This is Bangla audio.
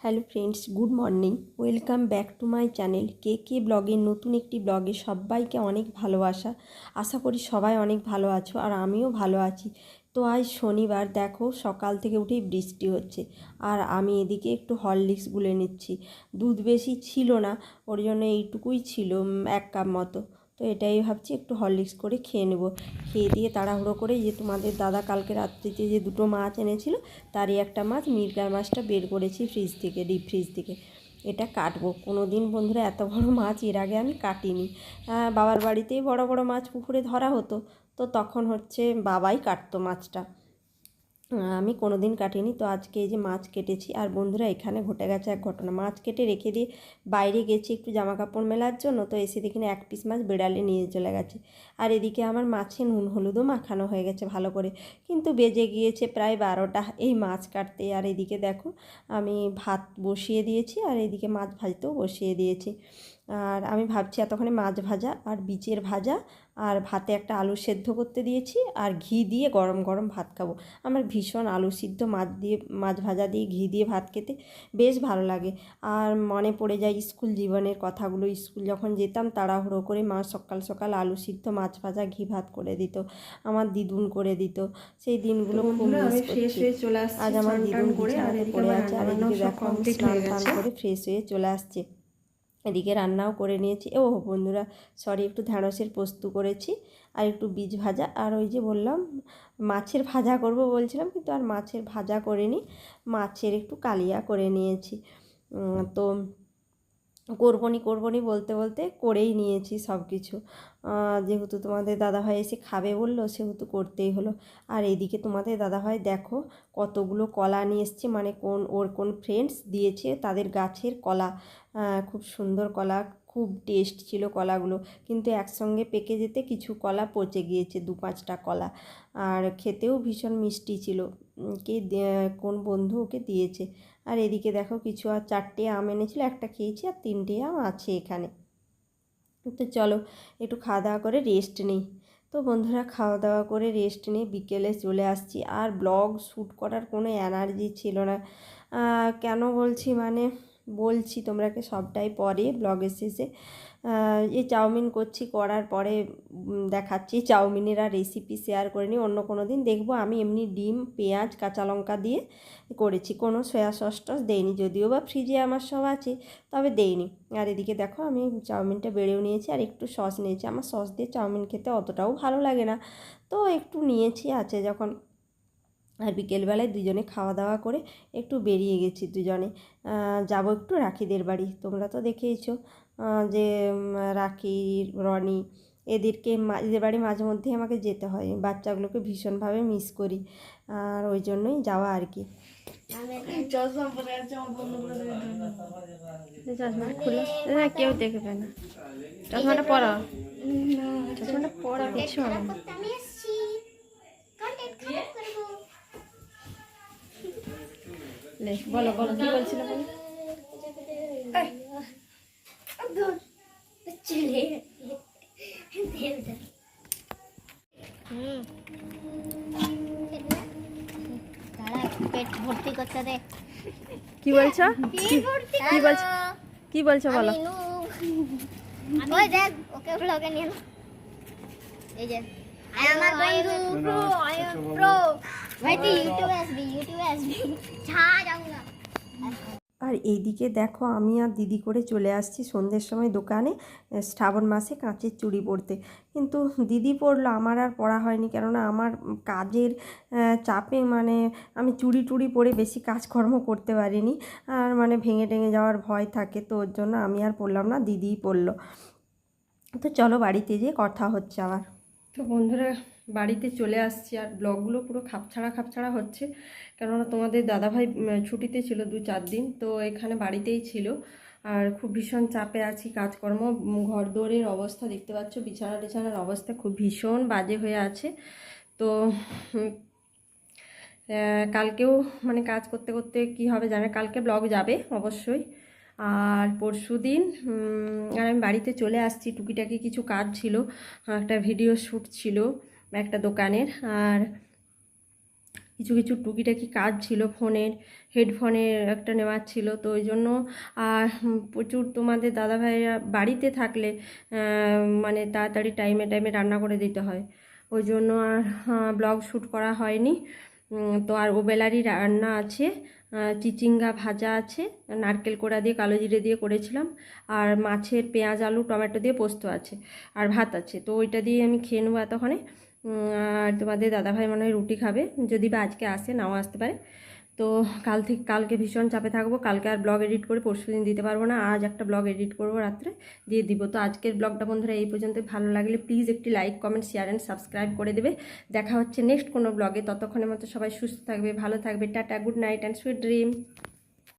Hello friends, good morning. Welcome back to my channel K K ব্লগের নতুন একটি ব্লগে সবাইকে অনেক ভালোবাসা। আশা করি সবাই অনেক ভালো আছো আর আমিও ভালো আছি। তো আজ শনিবার, দেখো সকাল থেকে উঠেই বৃষ্টি হচ্ছে আর আমি এদিকে একটু হরলিক্স গুলে নিচ্ছি। দুধ বেশি ছিল না, ওর জন্য এইটুকুই ছিল, 1 কাপ মতো। তো এটাই ভাবছি একটু হরলিক্স করে খেয়ে নেব। খেয়ে দিয়ে তাড়াহুড়ো করে যে তোমাদের দাদা কালকে রাত্রিতে যে 2টো মাছ এনেছিল, তারই একটা মাছ, মিরগার মাছটা বের করেছি ফ্রিজ থেকে, ডিপ ফ্রিজ থেকে। এটা কাটবো। কোনো দিন বন্ধুরা এত বড় মাছ এর আগে আমি কাটিনি। বাবার বাড়িতেই বড় বড় মাছ পুকুরে ধরা হতো, তো তখন হচ্ছে বাবাই কাটতো মাছটা, আমি কোনো দিন কাটিনি। তো আজকে এই যে মাছ কেটেছি। আর বন্ধুরা এখানে ঘটে গেছে এক ঘটনা। মাছ কেটে রেখে দিয়ে বাইরে গেছি একটু জামা কাপড় মেলার জন্য, তো এসে দেখি না 1 পিস মাছ বেড়ালে নিয়ে চলে গেছে। আর এদিকে আমার মাছে নুন হলুদও মাখানো হয়ে গেছে ভালো করে, কিন্তু বেজে গিয়েছে প্রায় 12টা এই মাছ কাটতে। আর এদিকে দেখো আমি ভাত বসিয়ে দিয়েছি আর এদিকে মাছ ভাজতেও বসিয়ে দিয়েছি। আর আমি ভাবছি এতক্ষণে মাছ ভাজা আর বিচের ভাজা আর ভাতে একটা আলু সেদ্ধ করতে দিয়েছি আর ঘি দিয়ে গরম গরম ভাত খাবো। আমার ভীষণ আলু সিদ্ধ মাছ দিয়ে, মাছ ভাজা দিয়ে ঘি দিয়ে ভাত খেতে বেশ ভালো লাগে। আর মনে পড়ে যায় স্কুল জীবনের কথাগুলো। স্কুল যখন যেতাম তাড়াহুড়ো করে মা সকাল সকাল আলু সিদ্ধ মাছ ভাজা ঘি ভাত করে দিত, আমার দিদুন করে দিত। সেই দিনগুলো খুব মিস করছি। আজ আমার দিদুন বিছানাতে পড়ে আছে আর এদিকে দেখো আমি স্নান টান করে ফ্রেশ হয়ে চলে আসছে। এদিকে রান্নাও করে নিয়েছি। ও বন্ধুরা সরি, একটু ঢ্যাঁড়সের পোস্ত করেছি আর একটু বীজ ভাজা, আর ওই যে বললাম মাছের ভাজা করব বলছিলাম, কিন্তু আর মাছের ভাজা করিনি, মাছের একটু কালিয়া করে নিয়েছি। তো করবনি বলতে বলতে করেই নিয়েছি সব কিছু। যেহেতু তোমাদের দাদাভাই এসে খাবে বললো, সেহেতু করতেই হলো। আর এইদিকে তোমাদের দাদাভাই দেখো কতগুলো কলা নিয়ে এসছে, মানে কোন ফ্রেন্ডস দিয়েছে তাদের গাছের কলা। খুব সুন্দর কলা, খুব টেস্ট ছিল কলাগুলো, কিন্তু একসঙ্গে পেকে যেতে কিছু কলা পচে গিয়েছে, 2-5টা কলা। আর খেতেও ভীষণ মিষ্টি ছিল। কোন বন্ধু ওকে দিয়েছে। আর এদিকে দেখো কিছু আর 4টে আম এনেছিল, একটা খেয়েছি আর 3টে আম আছে এখানে। তো চলো একটু খাওয়া দাওয়া করে রেস্ট নিই। তো বন্ধুরা খাওয়া দাওয়া করে রেস্ট নিয়ে বিকেলে চলে আসছি। আর ব্লগ শ্যুট করার কোনো এনার্জি ছিল না। কেন বলছি, মানে বলছি তোমরাকে সবটাই পরে ব্লগের শেষে। এই চাউমিন করছি, করার পরে দেখাচ্ছি। চাউমিনের আর রেসিপি শেয়ার করে নিই অন্য কোনো দিন, দেখবো। আমি এমনি ডিম পেঁয়াজ কাঁচা লঙ্কা দিয়ে করেছি, কোনো সয়া সস টস দেইনি, যদিও বা ফ্রিজে আমার সব আছে, তবে দেইনি। আর এদিকে দেখো আমি চাউমিনটা বেড়েও নিয়েছি আর একটু সস নিয়েছি। আমার সস দিয়ে চাউমিন খেতে অতটাও ভালো লাগে না, তো একটু নিয়েছি আছে যখন। আর বিকেলবেলায় দুজনে খাওয়া দাওয়া করে একটু বেরিয়ে গেছি দুজনে। যাব একটু রাখিদের বাড়ি। তোমরা তো দেখেইছো যে রাখি, রনি, এদের বাড়ি মাঝে মধ্যেই আমাকে যেতে হয়। বাচ্চাগুলোকে ভীষণভাবে মিস করি, আর ওই জন্যই যাওয়া আর কি। চশমা খুলে না, কেউ দেখবে না। চশমাটা পরা, চশমাটা পরা, কিছু হবে না। বলো বলো কি বলছিলে বলো। পেট ভর্তি করতে দে। কি বলছো, কি বলছো, কি বলছো বলো। ওই দেখ ওকে ব্লগে নিয়ে না, এই যে আমার বন্ধু প্রো, আই এম প্রো। ভাই তুই ইউটিউবে আসবি ছা যাऊंगा। আর এইদিকে দেখো আমি আর দিদি করে চলে আসছি সন্ধ্যের সময় দোকানে, শ্রাবণ মাসে কাঁচের চুড়ি পরতে। কিন্তু দিদি পরলো, আমার আর পরা হয়নি, কেননা আমার কাজের চাপে মানে আমি চুড়ি টুড়ি পরে বেশি কাজকর্ম করতে পারিনি, আর মানে ভেঙে টেঙে যাওয়ার ভয় থাকে, তো ওর জন্য আমি আর পরলাম না, দিদিই পরলো। তো চলো বাড়িতে যেয়ে কথা হচ্ছে আবার। তো বন্ধুরা বাড়িতে চলে আসছি, আর ব্লগগুলো পুরো খাপছাড়া হচ্ছে, কেননা তোমাদের দাদাভাই ছুটিতে ছিল 2-4 দিন, তো এখানে বাড়িতেই ছিল। আর খুব ভীষণ চাপে আছি, কাজকর্ম, ঘর দোরের অবস্থা দেখতে পাচ্ছ, বিছানা টিছানার অবস্থা খুব ভীষণ বাজে হয়ে আছে। তো কালকেও মানে কাজ করতে করতে কি হবে জানে, কালকে ব্লগ যাবে অবশ্যই। আর পরশু দিন আর আমি বাড়িতে চলে আসছি, টুকিটাকি কিছু কাজ ছিল, একটা ভিডিও শ্যুট ছিল একটা দোকানের, আর কিছু কিছু টুকিটাকি কাজ ছিল, ফোনের হেডফোনের একটা নেওয়ার ছিল, তো ওই জন্য আর প্রচুর তোমাদের দাদাভাইরা বাড়িতে থাকলে মানে তাড়াতাড়ি টাইমে টাইমে রান্না করে দিতে হয়, ওই জন্য আর ব্লগ শ্যুট করা হয়নি। তো আর ওবেলারই রান্না আছে, চিচিঙ্গা ভাজা আছে, নারকেল কোড়া দিয়ে কালো জিরে দিয়ে করেছিলাম, আর মাছের পেঁয়াজ আলু টমেটো দিয়ে পোস্ত আছে, আর ভাত আছে, তো ওইটা দিয়ে আমি খেয়ে নেবো এতক্ষণে। আর তোমাদের দাদাভাই মনে হয় রুটি খাবে, যদি বা আজকে আসে, নাও আসতে পারে। তো কালকে ভীষণ চাপে থাকবো, কালকে আর ব্লগ এডিট করে পরশুদিন দিতে পারবো না, আজ একটা ব্লগ এডিট করবো, রাত্রে দিয়ে দিব। তো আজকের ব্লগটা বন্ধুরা এই পর্যন্ত, ভালো লাগলে প্লিজ একটি like comment share and subscribe করে দেবে। দেখা হচ্ছে নেক্সট কোনো ব্লগে, ততক্ষণের মতো সবাই সুস্থ থাকবে, ভালো থাকবে, tata, good night and sweet dream.